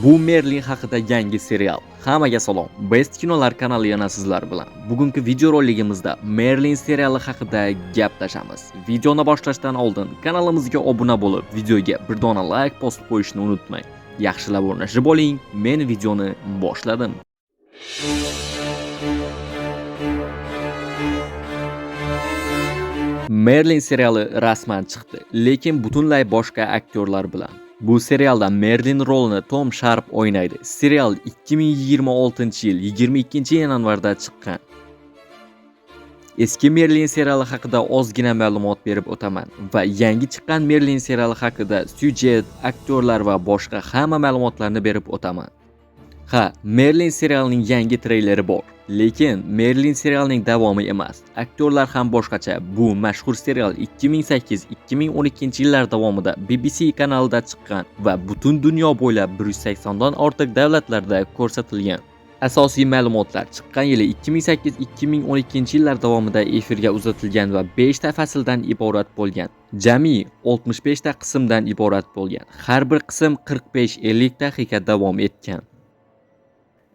Bu Merlin haqida yangi serial. Hammaga salom. Best Kinolar kanali yana sizlar bilan. Bugungi video roligimizda Merlin seriali haqida gaplashamiz. Videoni boshlashdan oldin kanalimizga obuna bo'lib, videoga bir dona like bosib qo'yishni unutmang. Yaxshilab o'rnashib oling. Men videoni boshladim. Merlin seriali rasman chiqdi, lekin butunlay boshqa aktyorlar bilan. Bu serialda Merlin rolini Tom Sharp o'ynaydi. Serial 2026-yil 22-yanvarda chiqqan. Eski Merlin seriali haqida ozgina ma'lumot berib o'taman va yangi chiqqan Merlin seriali haqida syujet, aktyorlar va boshqa hamma ma'lumotlarni berib o'taman. Merlin serialining yangi treyleri bor, lekin Merlin serialining davomi emas. Aktyorlar ham boshqacha. Bu mashhur serial 2008-2012-yillar davomida BBC kanalida chiqqan va butun dunyo bo'ylab 180 dan ortiq davlatlarda ko'rsatilgan. Asosiy ma'lumotlar chiqqan yili 2008-2012-yillar davomida efirga uzatilgan va 5 ta fasldan iborat bo'lgan. Jami 65 ta qismdan iborat bo'lgan. Har bir qism 45-50 daqiqa davom etgan.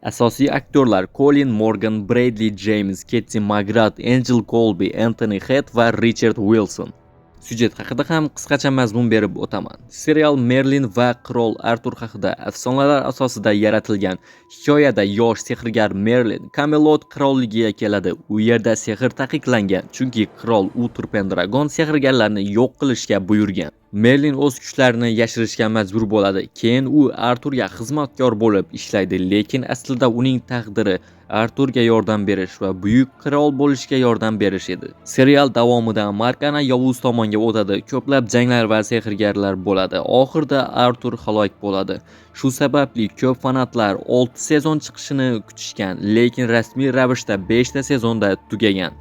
Asosiy aktyorlar Colin Morgan, Bradley James, Katie McGrath, Angel Colby, Anthony Head va Richard Wilson. Syujet haqida ham qisqacha mazmun berib o'taman. Serial Merlin va qirol Artur haqida afsonalar asosida yaratilgan. Hikoyada yosh sehrgar Merlin Camelot qirolligiga keladi. U yerda sehr taqiqlangan, chunki qirol Uther Pendragon sehrgarlarni yo'q qilishga buyurgan. Merlin o'z kuchlarini yashirishga majbur bo'ladi. Keyin u Arturga xizmatkor bo'lib ishlaydi, lekin aslida uning taqdiri Arturga yordam berish va buyuk qirol bo'lishga yordam berish edi. Serial davomida Markana yovuz tomonga o'tadi, ko'plab janglar va sehrgarlar bo'ladi. Oxirida Artur halok bo'ladi. Shu sababli ko'p fanatlar 6 sezon chiqishini kutishgan, lekin rasmiy ravishda 5 ta sezonda tugagan.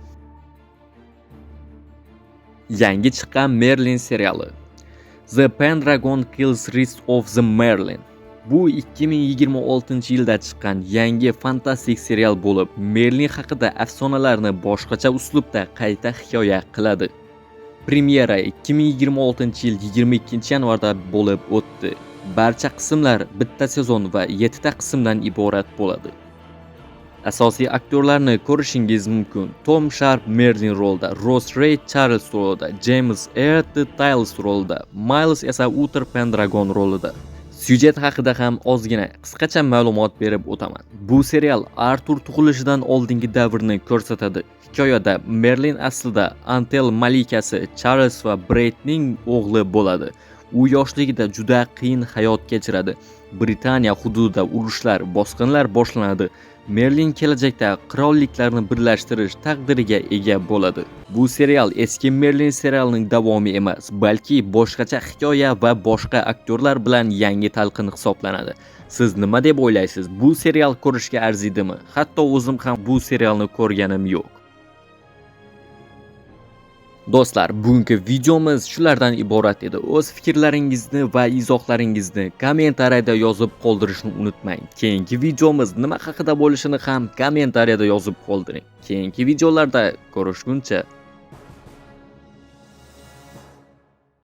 Yangi chiqqan Merlin seriali. The Pendragon Kills Rest of the Merlin. Bu 2026-yilda chiqqan yangi fantastik serial bo'lib, Merlin haqida afsonalarni boshqacha uslubda qayta hikoya qiladi. Premyera 2026-yil 22-yanvarda bo'lib o'tdi. Barcha qismlar bitta sezon va 7 ta qismdan iborat bo'ladi. Asosiy aktyorlarni ko'rishingiz mumkin. Tom Sharp Merlin rolida, Ross Ray Charles rolida, James Earl Tyles rolida, Miles esa Uther Pendragon rolida. Syujet haqida ham ozgina qisqacha ma'lumot berib o'taman. Bu serial Artur tug'ilishidan oldingi davrni ko'rsatadi. Hikoyada Merlin aslida Antel malikasi Charles va Braidning o'g'li bo'ladi. U yoshligida juda qiyin hayot kechiradi. Britaniya hududida urushlar, bosqinlar boshlanadi. Merlin kelajakda qirolliklarni birlashtirish taqdiriga ega bo'ladi. Bu serial eski Merlin serialining davomi emas, balki boshqacha hikoya va boshqa aktyorlar bilan yangi talqin hisoblanadi. Siz nima deb o'ylaysiz? Bu serial ko'rishga arziydimi? Hatto o'zim ham bu serialni ko'rganim yo'q. Do'stlar, bugungi videomiz shulardan iborat edi. O'z fikrlaringizni va izohlaringizni kommentariyada yozib qoldirishni unutmang. Keyingi videomiz nima haqida bo'lishini ham kommentariyada yozib qoldiring. Keyingi videolarda ko'rishguncha